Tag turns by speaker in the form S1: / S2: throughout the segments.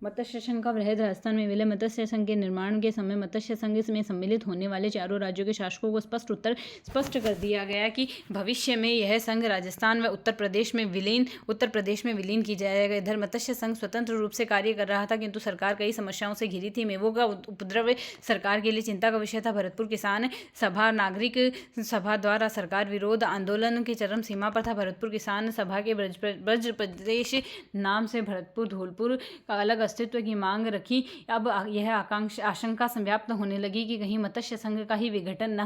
S1: मत्स्य संघ का वृहद राजस्थान में विलय। मत्स्य संघ के निर्माण के समय मत्स्य संघ में सम्मिलित होने वाले चारों राज्यों के शासकों को स्पष्ट कर दिया गया कि भविष्य में यह संघ राजस्थान व उत्तर प्रदेश में विलीन की जाएगा। इधर मत्स्य संघ स्वतंत्र रूप से कार्य कर रहा था, किंतु सरकार कई समस्याओं से घिरी थी। मेवों का उपद्रव सरकार के लिए चिंता का विषय था। भरतपुर किसान सभा नागरिक सभा द्वारा सरकार विरोध आंदोलन की चरम सीमा पर था। भरतपुर किसान सभा के ब्रज प्रदेश नाम से भरतपुर धौलपुर का अलग अस्तित्व की मांग रखी। अब यह आशंका संव्याप्त होने लगी कि कहीं मत्स्य संघ का ही विघटन न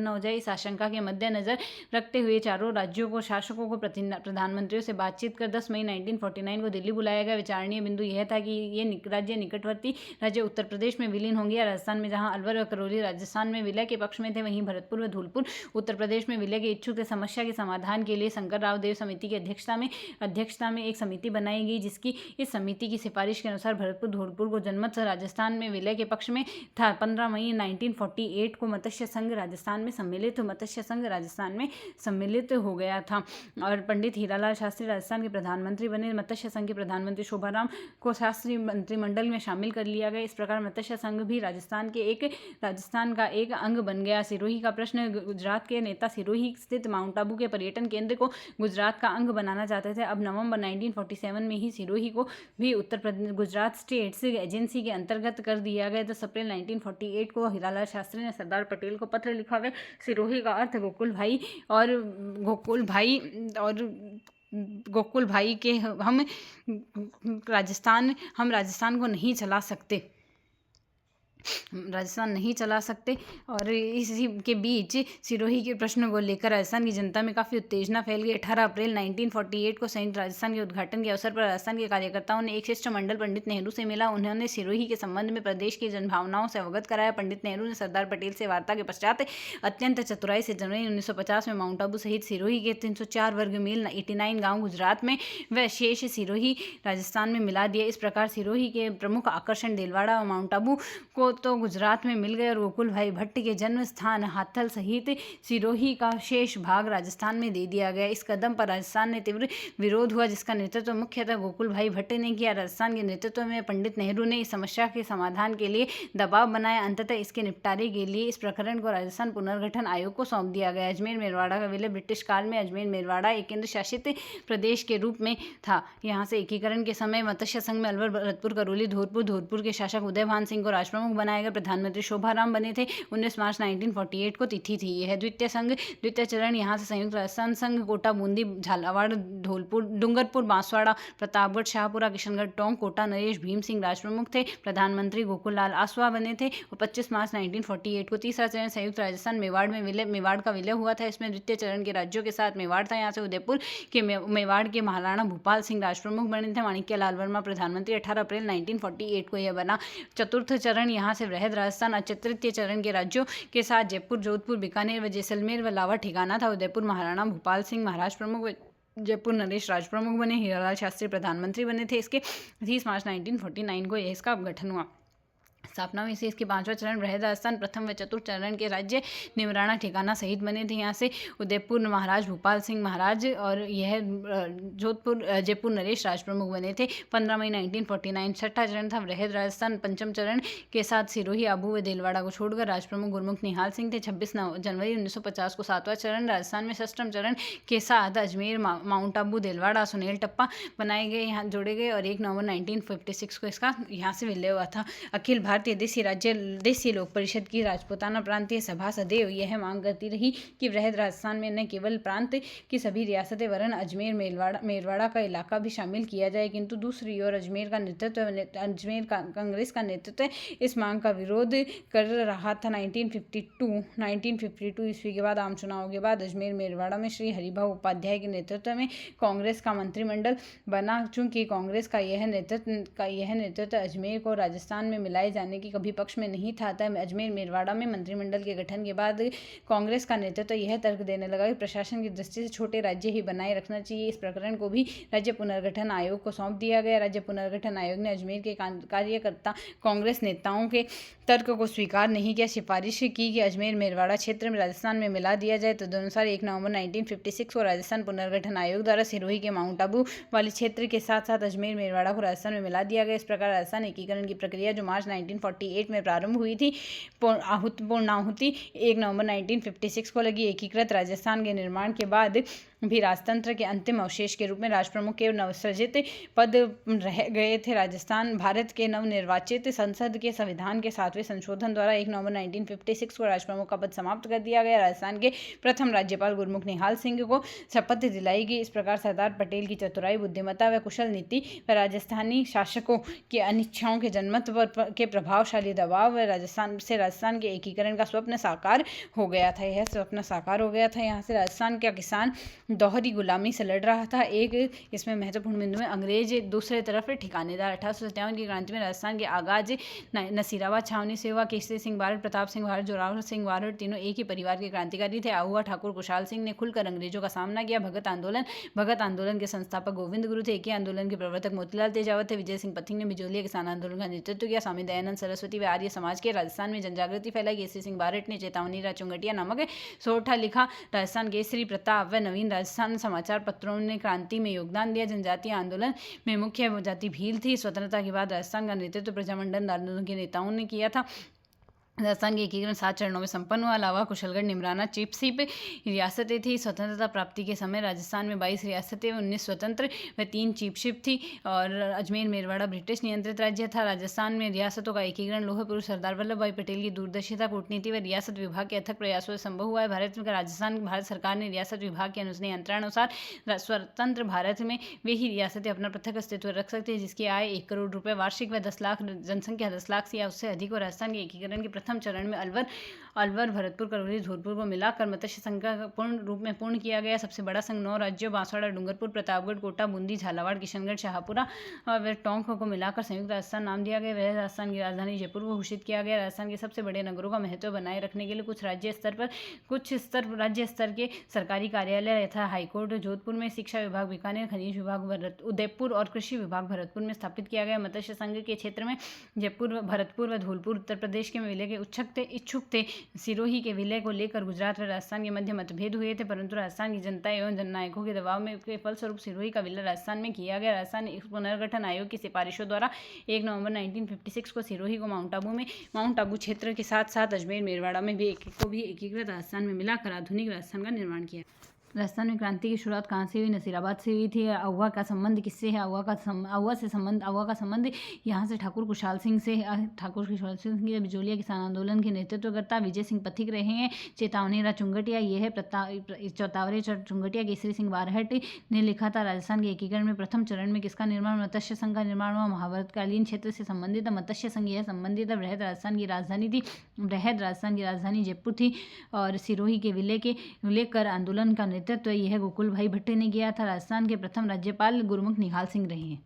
S1: हो जाए। इस आशंका के मद्देनजर रखते हुए चारों राज्यों को शासकों को प्रधानमंत्रियों से बातचीत कर 10 मई 1949 को दिल्ली बुलाया गया। विचारणीय बिंदु यह था कि ये राज्य निकटवर्ती राज्य उत्तर प्रदेश में विलीन होंगे। राजस्थान में जहां अलवर व करौली राजस्थान में विलय के पक्ष में थे, वहीं भरतपुर व धौलपुर उत्तर प्रदेश में विलय के इच्छुक थे। समस्या के समाधान के लिए शंकर राव देव समिति की अध्यक्षता में एक समिति बनाई गई, जिसकी इस समिति की सिफारिश के अनुसार भरतपुर धौलपुर को जनमत राजस्थान में विलय के पक्ष में था। 15 मई 1948 को मत्स्य संघ राजस्थान में सम्मिलित हो गया था और पंडित हीरालाल शास्त्री राजस्थान के प्रधानमंत्री बने। मत्स्य संघ के प्रधानमंत्री शोभाराम को शास्त्री मंत्रिमंडल में शामिल कर लिया गया। इस प्रकार मत्स्य संघ भी राजस्थान का एक अंग बन गया। सिरोही का प्रश्न। गुजरात के नेता सिरोही स्थित माउंट आबू के पर्यटन केंद्र को गुजरात का अंग बनाना चाहते थे। अब नवंबर 1947 में ही सिरोही को भी उत्तर प्रदेश गुजरात स्टेट्स एजेंसी के अंतर्गत कर दिया गया। 10 अप्रैल 1948 को हीरालाल शास्त्री ने सरदार पटेल को पत्र लिखा है। सिरोही का अर्थ गोकुल भाई के हम राजस्थान को नहीं चला सकते और इसी के बीच सिरोही के प्रश्न को लेकर राजस्थान की जनता में काफ़ी उत्तेजना फैल गई। 18 अप्रैल 1948 को संयुक्त राजस्थान के उद्घाटन के अवसर पर राजस्थान के कार्यकर्ताओं ने एक शिष्टमंडल पंडित नेहरू से मिला। उन्होंने सिरोही के संबंध में प्रदेश की जनभावनाओं से अवगत कराया। पंडित नेहरू ने सरदार पटेल से वार्ता के पश्चात अत्यंत चतुराई से जनवरी 1950 में माउंट आबू सहित सिरोही के 304 वर्ग मील 89 गाँव गुजरात में व शेष सिरोही राजस्थान में मिला दिया। इस प्रकार सिरोही के प्रमुख आकर्षण देलवाड़ा और माउंट आबू को तो गुजरात में मिल गए और गोकुल भाई भट्ट के जन्म स्थान हाथल सहित सिरोही का शेष भाग राजस्थान में दे दिया गया। इस कदम पर राजस्थान में तीव्र विरोध हुआ, जिसका नेतृत्व मुख्यतः गोकुल भाई भट्ट ने किया। राजस्थान के नेतृत्व में पंडित नेहरू ने इस समस्या के समाधान के लिए दबाव बनाया। अंततः इसके निपटारे के लिए इस प्रकरण को राजस्थान पुनर्गठन आयोग को सौंप दिया गया। अजमेर मेरवाड़ा का विलय। ब्रिटिश काल में अजमेर मेरवाड़ा एक केंद्र शासित प्रदेश के रूप में था। यहाँ से एकीकरण के समय मत्स्य संघ में अलवर भरतपुर करौली धौलपुर के शासक उदयभान सिंह को राजप्रमुख बनाया गया। प्रधानमंत्री शोभाराम बने थे। 19 मार्च 1948 को तिथि थी। यह द्वितीय चरण यहाँ से संयुक्त राजस्थान संघ कोटा बूंदी झालावाड़ धौलपुर डूंगरपुर बांसवाड़ा प्रतापगढ़ शाहपुरा किशनगढ़ टोंक कोटा नरेश भीम सिंह राजप्रमुख थे। प्रधानमंत्री गोकुल लाल आसवा बने थे। और 25 मार्च 1948 को तीसरा चरण संयुक्त राजस्थान मेवाड़ का विलय हुआ था। इसमें द्वितीय चरण के राज्यों के साथ मेवाड़ था। यहाँ से उदयपुर के मेवाड़ के महाराणा भूपाल सिंह राजप्रमुख बने थे। माणिक्य लाल वर्मा प्रधानमंत्री। 18 अप्रैल 1948 को यह बना। चतुर्थ चरण यहाँ से वृहद राजस्थान। तृतीय चरण के राज्यों के साथ जयपुर जोधपुर बीकानेर व जैसलमेर व लावा ठिकाना था। उदयपुर महाराणा भूपाल सिंह महाराज प्रमुख, जयपुर नरेश राज प्रमुख बने। हीरालाल शास्त्री प्रधानमंत्री बने थे। इसके 30 मार्च 1949 को इसका गठन हुआ। स्थापना में से इसके 5वां चरण वृहद राजस्थान। प्रथम व चतुर्थ चरण के राज्य निमराना ठिकाना सहित बने थे। यहाँ से उदयपुर महाराज भूपाल सिंह महाराज और यह जयपुर नरेश राज प्रमुख बने थे। 15 मई 1949 छठा चरण था वृहद राजस्थान। पंचम चरण के साथ सिरोही आबू व देलवाड़ा को छोड़कर राजप्रमुख गुरमुख निहाल सिंह थे। 26 जनवरी 1950 को 7वां चरण राजस्थान में। षष्ठम चरण के साथ अजमेर माउंट आबू देलवाड़ा सुनेल टप्पा बनाए गए, यहाँ जोड़े गए और 1 नवंबर 1956 को इसका यहाँ से विलय हुआ था। अखिल भारतीय देशी लोक परिषद की राजपूताना प्रांतीय सभा सदैव यह मांग करती रही कि वृहद राजस्थान में न केवल प्रांत की सभी रियासतें वरन अजमेर मेरवाड़ा का इलाका भी शामिल किया जाए, किंतु दूसरी ओर अजमेर कांग्रेस का नेतृत्व इस मांग का विरोध कर रहा था। 1952 ईस्वी के बाद आम चुनाव के बाद अजमेर मेरवाड़ा में श्री हरिभाऊ उपाध्याय के नेतृत्व में कांग्रेस का मंत्रिमंडल बना। चूंकि कांग्रेस का यह नेतृत्व अजमेर को राजस्थान में मिलाए जाने के कभी पक्ष में नहीं था। अतः अजमेर मेरवाड़ा में मंत्रिमंडल के गठन के बाद कांग्रेस का नेतृत्व यह तर्क देने लगा कि प्रशासन की दृष्टि से छोटे राज्य ही बनाए रखना चाहिए। इस प्रकरण को भी राज्य पुनर्गठन आयोग को सौंप दिया गया। राज्य पुनर्गठन आयोग ने अजमेर के कार्यकर्ता कांग्रेस नेताओं के तर्क को स्वीकार नहीं किया। सिफारिश की कि अजमेर मेरवाड़ा क्षेत्र में राजस्थान में मिला दिया जाए। तदनुसार 1 नवंबर 1956 को राजस्थान पुनर्गठन आयोग द्वारा सिरोही के माउंट आबू वाले क्षेत्र के साथ साथ अजमेर मेरवाड़ा को राजस्थान में मिला दिया गया। इस प्रकार राजस्थान एकीकरण की प्रक्रिया जो मार्च 1948 में प्रारंभ हुई थी पूर्णाहुति 1 नवंबर 1956 को लगी। एकीकृत राजस्थान के निर्माण के बाद भी राजतंत्र के अंतिम अवशेष के रूप में राजप्रमुख के नवसृजित पद रह गए थे। राजस्थान भारत के नवनिर्वाचित संसद के संविधान के 7वें संशोधन द्वारा 1 नवंबर 1956 को राजप्रमुख का पद समाप्त कर दिया गया। राजस्थान के प्रथम राज्यपाल गुरमुख निहाल सिंह को शपथ दिलाई गई। इस प्रकार सरदार पटेल की चतुराई, बुद्धिमत्ता व कुशल नीति व राजस्थानी शासकों की अनिच्छाओं के जनमत के प्रभावशाली दबाव राजस्थान के एकीकरण का स्वप्न साकार हो गया था। यह स्वप्न साकार हो गया था। यहाँ से राजस्थान का किसान दोहरी गुलामी से लड़ रहा था। एक इसमें महत्वपूर्ण बिंदु में अंग्रेज दूसरे तरफ ठिकानेदार। 1857 की क्रांति में राजस्थान के आगाज नसीराबाद छावनी से हुआ। केसरी सिंह बारड, प्रताप सिंह बारड, जोरावर सिंह बारड तीनों एक ही परिवार के क्रांतिकारी थे। आहुआ ठाकुर कुशाल सिंह ने खुलकर अंग्रेजों का सामना किया। भगत आंदोलन के संस्थापक गोविंद गुरु थे। एके आंदोलन के प्रवर्तक मोतीलाल तेजावत थे। विजय सिंह पथिक ने बिजोलिया किसान आंदोलन का नेतृत्व किया। स्वामी दयानंद सरस्वती व आर्य समाज के राजस्थान में जनजागृति फैलाई। केसरी सिंह बारड ने चेतावनी चुंगटिया नामक सोरठा लिखा। राजस्थान केसरी, प्रताप व नवीन राजस्थान समाचार पत्रों ने क्रांति में योगदान दिया। जनजातीय आंदोलन में मुख्य जाति भील थी। स्वतंत्रता के बाद राजस्थान का नेतृत्व प्रजामंडल आंदोलन के नेताओं ने किया था। राजस्थान के एकीकरण 7 चरणों में संपन्न हुआ। अलावा कुशलगढ़, निमराना, चिपसिप रियासतें थी। स्वतंत्रता प्राप्ति के समय राजस्थान में 22 रियासतें, 19 स्वतंत्र व 3 चिपसिप थी और अजमेर मेरवाड़ा ब्रिटिश नियंत्रित राज्य था। राजस्थान में रियासतों का एकीकरण लौह पुरुष सरदार वल्लभ भाई पटेल की दूरदर्शिता, कूटनीति व रियासत विभाग के अथक प्रयासों से संभव हुआ है। भारत सरकार ने रियासत विभाग के नियंत्रणानुसार स्वतंत्र भारत में वे ही रियासतें अपना पृथक अस्तित्व रख सकती है जिसकी आय 1 करोड़ रुपये वार्षिक व 10 लाख जनसंख्या 10 लाख से या उससे अधिक हो। राजस्थान के एकीकरण के प्रथम चरण में अलवर, भरतपुर, करौली, धौलपुर को मिलाकर मत्स्य संघ का पूर्ण रूप में पूर्ण किया गया। सबसे बड़ा संघ 9 राज्यों बांसवाड़ा, डूंगरपुर, प्रतापगढ़, कोटा, बूंदी, झालावाड़, किशनगढ़, शाहपुरा और टोंक को मिलाकर संयुक्त राजस्थान नाम दिया गया। वह राजस्थान की राजधानी जयपुर को घोषित किया गया। राजस्थान के सबसे बड़े नगरों का महत्व बनाए रखने के लिए कुछ राज्य स्तर के सरकारी कार्यालय यथा हाईकोर्ट जोधपुर में, शिक्षा विभाग बीकानेर, खनिज विभाग उदयपुर और कृषि विभाग भरतपुर में स्थापित किया गया। मत्स्य संघ के क्षेत्र में जयपुर, भरतपुर व धौलपुर उत्तर प्रदेश के विलय के इच्छुक थे। सिरोही के विलय को लेकर गुजरात व राजस्थान के मध्य मतभेद हुए थे, परंतु राजस्थान की जनता एवं जननायकों के दबाव में के फलस्वरूप सिरोही का विलय राजस्थान में किया गया। राजस्थान पुनर्गठन आयोग की सिफारिशों द्वारा 1 नवंबर 1956 को सिरोही को माउंट आबू क्षेत्र के साथ साथ अजमेर मेरवाड़ा में भी एकीकृत राजस्थान में मिलाकर आधुनिक राजस्थान का निर्माण किया। राजस्थान में क्रांति की शुरुआत कहाँ से हुई? नसीराबाद से हुई थी। अहुआ का संबंध किससे है? अहुआ का संबंध यहाँ से ठाकुर कुशाल सिंह से। ठाकुर कुशाल सिंह की बिजोलिया किसान आंदोलन के नेतृत्वकर्ता विजय सिंह पथिक रहे हैं। चेतावनी चुंगटिया ये है। चौतावरे चुंगटिया केसरी सिंह बारहट ने लिखा था। राजस्थान के एकीकरण में प्रथम चरण में किसका निर्माण? मत्स्य संघ का निर्माण हुआ। महाभारतकालीन क्षेत्र से संबंधित मत्स्य संघ यह संबंधित वृहद राजस्थान की राजधानी थी। वृहद राजस्थान की राजधानी जयपुर थी और सिरोही के विलय के लेकर आंदोलन का नेतृत्व यह गोकुल भाई भट्ट ने किया था। राजस्थान के प्रथम राज्यपाल गुरमुख निहाल सिंह रहे हैं।